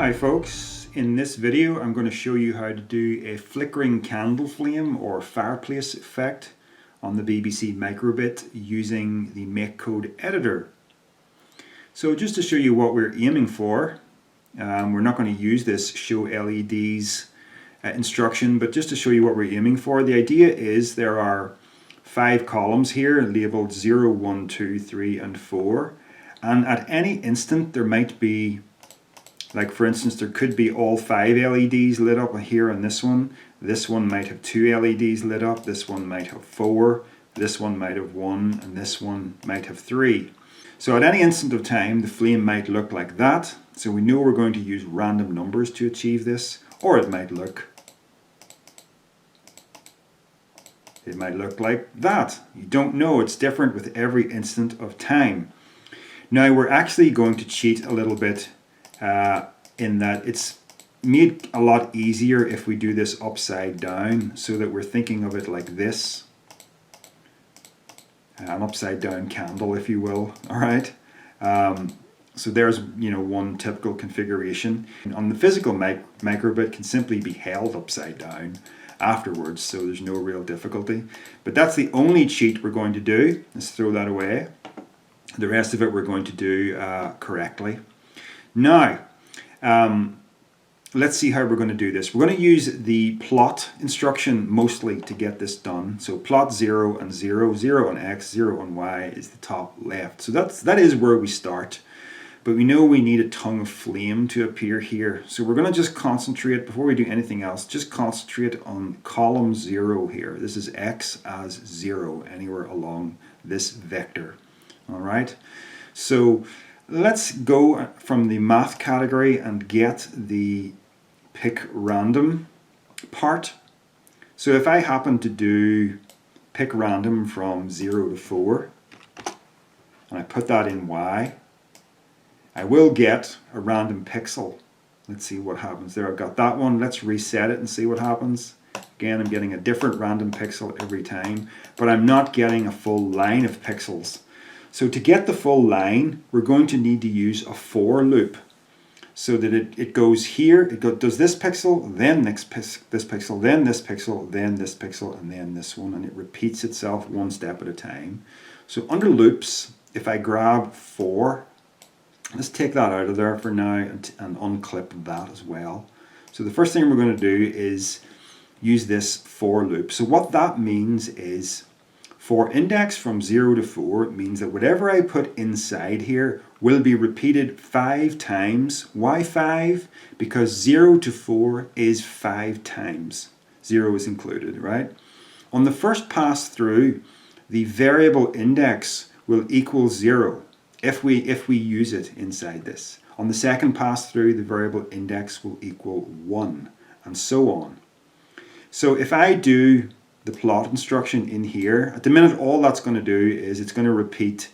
Hi folks, in this video I'm going to show you how to do a flickering candle flame or fireplace effect on the BBC microbit using the MakeCode editor. So just to show you what we're aiming for, we're not going to use this show LEDs instruction, but just to show you what we're aiming for, the idea is there are 5 columns here labeled 0, 1, 2, 3 and 4, and at any instant there might be, like for instance, there could be all 5 LEDs lit up here on this one. This one might have 2 LEDs lit up, this one might have 4, this one might have 1, and this one might have 3. So at any instant of time the flame might look like that. So we know we're going to use random numbers to achieve this, or it might look like that. You don't know, it's different with every instant of time. Now we're actually going to cheat a little bit in that it's made a lot easier if we do this upside down, so that we're thinking of it like this, an upside down candle if you will. Alright, so there's one typical configuration. On the physical microbit can simply be held upside down afterwards, so there's no real difficulty, but that's the only cheat we're going to do. Let's throw that away. The rest of it we're going to do correctly. Now, let's see how we're going to do this. We're going to use the plot instruction mostly to get this done. So plot 0 and 0, 0 on X, 0 on Y is the top left. So that is where we start. But we know we need a tongue of flame to appear here. So we're going to just concentrate, before we do anything else, just concentrate on column 0 here. This is X as 0 anywhere along this vector. Alright, so let's go from the math category and get the pick random part. So if I happen to do pick random from 0 to 4 and I put that in Y, I will get a random pixel. Let's see what happens there. I've got that one. Let's reset it and see what happens. Again, I'm getting a different random pixel every time, but I'm not getting a full line of pixels. So to get the full line, we're going to need to use a for loop, so that it goes here, does this pixel, then this pixel, then this pixel, then this pixel, and then this one, and it repeats itself one step at a time. So under loops, if I grab for, let's take that out of there for now and unclip that as well. So the first thing we're going to do is use this for loop. So what that means is, for index from 0 to 4, it means that whatever I put inside here will be repeated 5 times. Why 5? Because 0 to 4 is 5 times. 0 is included, right? On the first pass through, the variable index will equal 0 if we use it inside this. On the second pass through, the variable index will equal 1, and so on. So if I do the plot instruction in here, at the minute all that's going to do is it's going to repeat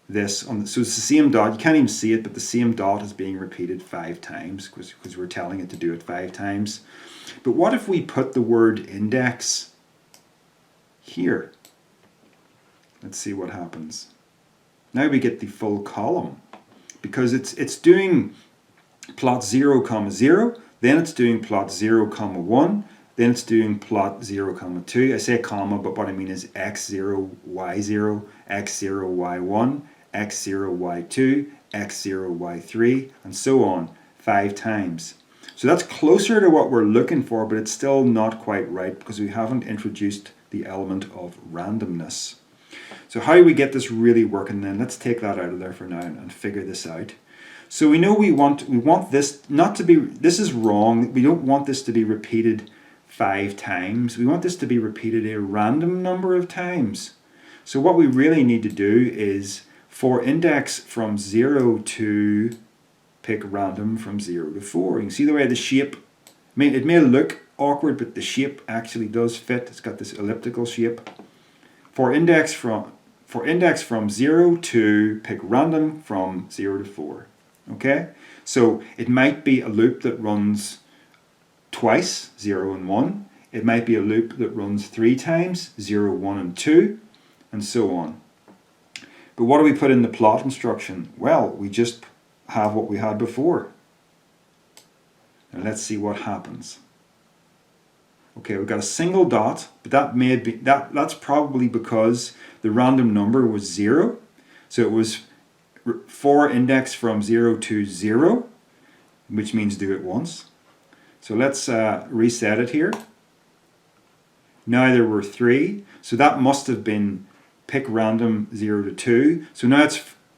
this. So it's the same dot, you can't even see it, but the same dot is being repeated 5 times because we're telling it to do it 5 times. But what if we put the word index here? Let's see what happens. Now we get the full column, because it's doing plot 0, 0, then it's doing plot 0, 1, then it's doing plot 0, 2. I say comma, but what I mean is x0, y0, x0, y1, x0, y2, x0, y3, and so on, 5 times. So that's closer to what we're looking for, but it's still not quite right because we haven't introduced the element of randomness. So how do we get this really working then? Let's take that out of there for now and figure this out. So we know we want this not to be, this is wrong, we don't want this to be repeated 5 times. We want this to be repeated a random number of times. So what we really need to do is, for index from 0 to pick random from 0 to 4. You can see the way the shape, it may look awkward, but the shape actually does fit. It's got this elliptical shape. For index from 0 to pick random from 0 to 4. Okay? So it might be a loop that runs twice, 0 and 1. It might be a loop that runs 3 times, 0, 1 and 2, and so on. But what do we put in the plot instruction? Well, we just have what we had before. And let's see what happens. Okay, we've got a single dot, but that's probably because the random number was 0. So it was for index from 0 to 0, which means do it once. So let's reset it here. Now there were 3, so that must have been pick random 0 to 2. So now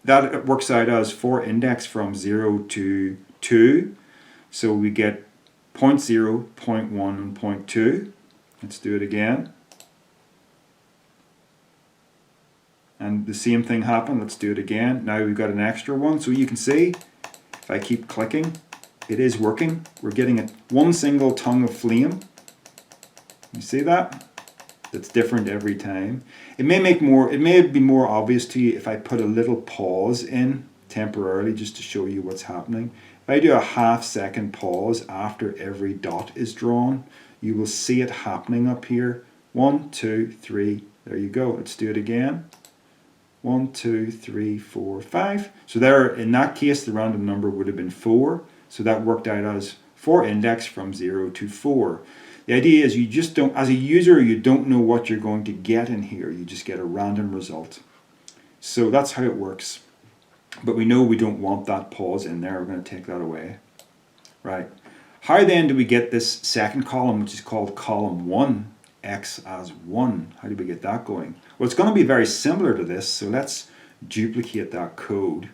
it works out as for index from 0 to 2. So we get 0.0, 0.1, and 0.2. Let's do it again. And the same thing happened. Let's do it again. Now we've got an extra one. So you can see, if I keep clicking, it is working. We're getting one single tongue of flame. You see that? That's different every time. It may be more obvious to you if I put a little pause in temporarily just to show you what's happening. If I do a half-second pause after every dot is drawn, you will see it happening up here. 1, 2, 3. There you go. Let's do it again. 1, 2, 3, 4, 5. So there, in that case, the random number would have been 4. So that worked out as for index from 0 to 4. The idea is you just don't, as a user, you don't know what you're going to get in here. You just get a random result. So that's how it works. But we know we don't want that pause in there. We're going to take that away. Right. How then do we get this second column, which is called column 1, x as 1? How do we get that going? Well, it's going to be very similar to this. So let's duplicate that code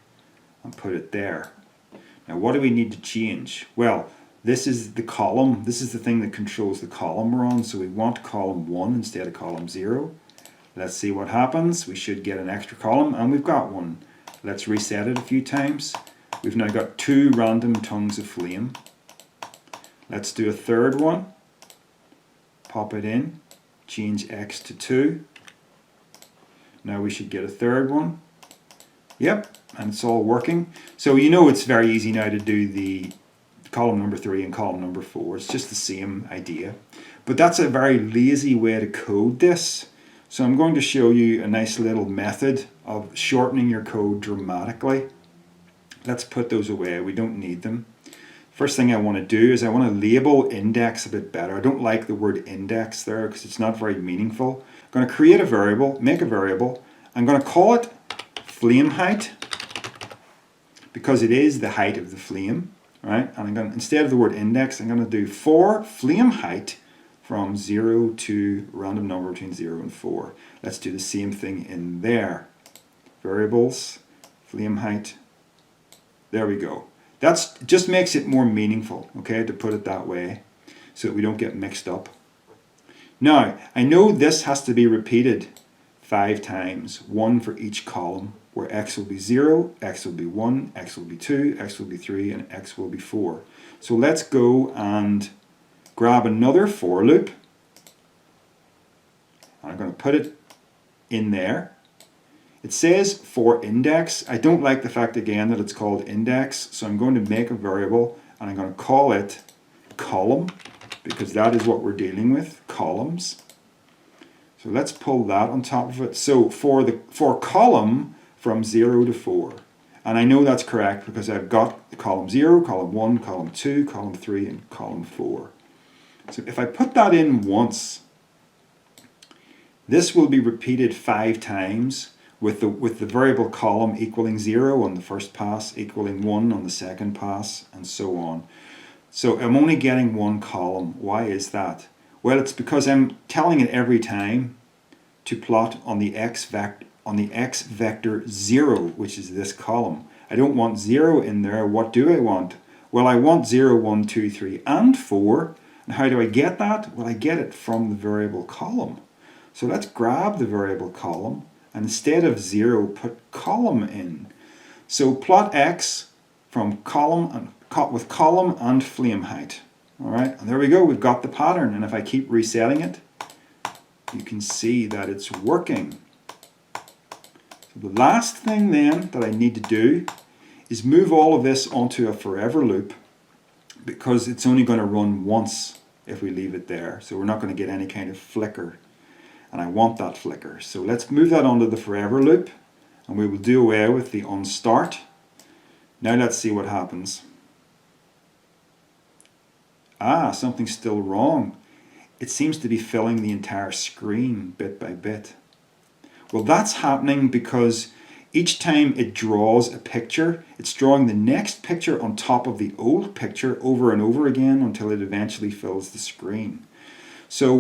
and put it there. Now, what do we need to change? Well, this is the column. This is the thing that controls the column we're on. So we want column 1 instead of column 0. Let's see what happens. We should get an extra column, and we've got one. Let's reset it a few times. We've now got 2 random tongues of flame. Let's do a third one. Pop it in. Change x to 2. Now we should get a third one. Yep, and it's all working. So you know it's very easy now to do the column number 3 and column number 4. It's just the same idea. But that's a very lazy way to code this. So I'm going to show you a nice little method of shortening your code dramatically. Let's put those away. We don't need them. First thing I want to do is I want to label index a bit better. I don't like the word index there because it's not very meaningful. I'm going to create a variable, make a variable. I'm going to call it flame height because it is the height of the flame. Right? And I'm going to, instead of the word index, I'm going to do for flame height from 0 to random number between 0 and 4. Let's do the same thing in there. Variables, flame height. There we go. That just makes it more meaningful, okay, to put it that way, so that we don't get mixed up. Now, I know this has to be repeated 5 times, 1 for each column, where x will be 0, x will be 1, x will be 2, x will be 3, and x will be 4. So let's go and grab another for loop. I'm going to put it in there. It says for index. I don't like the fact again that it's called index, so I'm going to make a variable and I'm going to call it column because that is what we're dealing with, columns. So let's pull that on top of it. So for column from 0 to 4. And I know that's correct because I've got the column 0, column 1, column 2, column 3, and column 4. So if I put that in once, this will be repeated 5 times with the variable column equaling 0 on the first pass, equaling 1 on the second pass, and so on. So I'm only getting 1 column. Why is that? Well, it's because I'm telling it every time to plot on the x vector 0, which is this column. I don't want 0 in there. What do I want? Well, I want 0, 1, 2, 3, and 4. And how do I get that? Well, I get it from the variable column. So let's grab the variable column, and instead of 0, put column in. So plot x from column with column and flame height. All right, and there we go. We've got the pattern. And if I keep resetting it, you can see that it's working. So the last thing then that I need to do is move all of this onto a forever loop because it's only going to run once if we leave it there. So we're not going to get any kind of flicker. And I want that flicker. So let's move that onto the forever loop and we will do away with the onStart. Now let's see what happens. Something's still wrong. It seems to be filling the entire screen bit by bit. Well, that's happening because each time it draws a picture, it's drawing the next picture on top of the old picture over and over again until it eventually fills the screen. So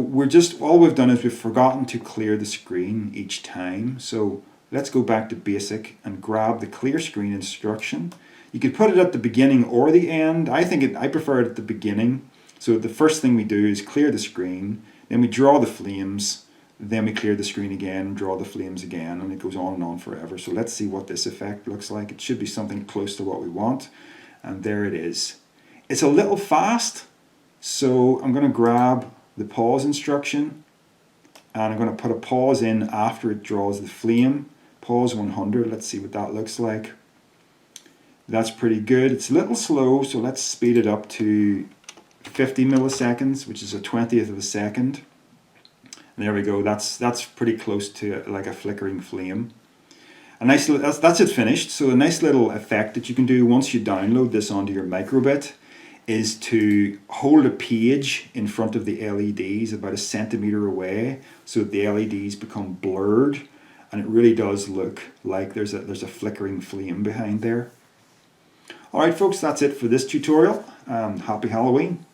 all we've done is we've forgotten to clear the screen each time. So let's go back to basic and grab the clear screen instruction. You could put it at the beginning or the end. I prefer it at the beginning. So the first thing we do is clear the screen, then we draw the flames, then we clear the screen again, draw the flames again, and it goes on and on forever. So let's see what this effect looks like. It should be something close to what we want. And there it is. It's a little fast, so I'm going to grab the pause instruction, and I'm going to put a pause in after it draws the flame. Pause 100, let's see what that looks like. That's pretty good. It's a little slow, so let's speed it up to 50 milliseconds, which is a 20th of a second. And there we go, that's pretty close to like a flickering flame. That's it finished. So a nice little effect that you can do once you download this onto your microbit is to hold a page in front of the LEDs about a centimeter away so that the LEDs become blurred, and it really does look like there's a flickering flame behind there. Alright folks, that's it for this tutorial. Happy Halloween.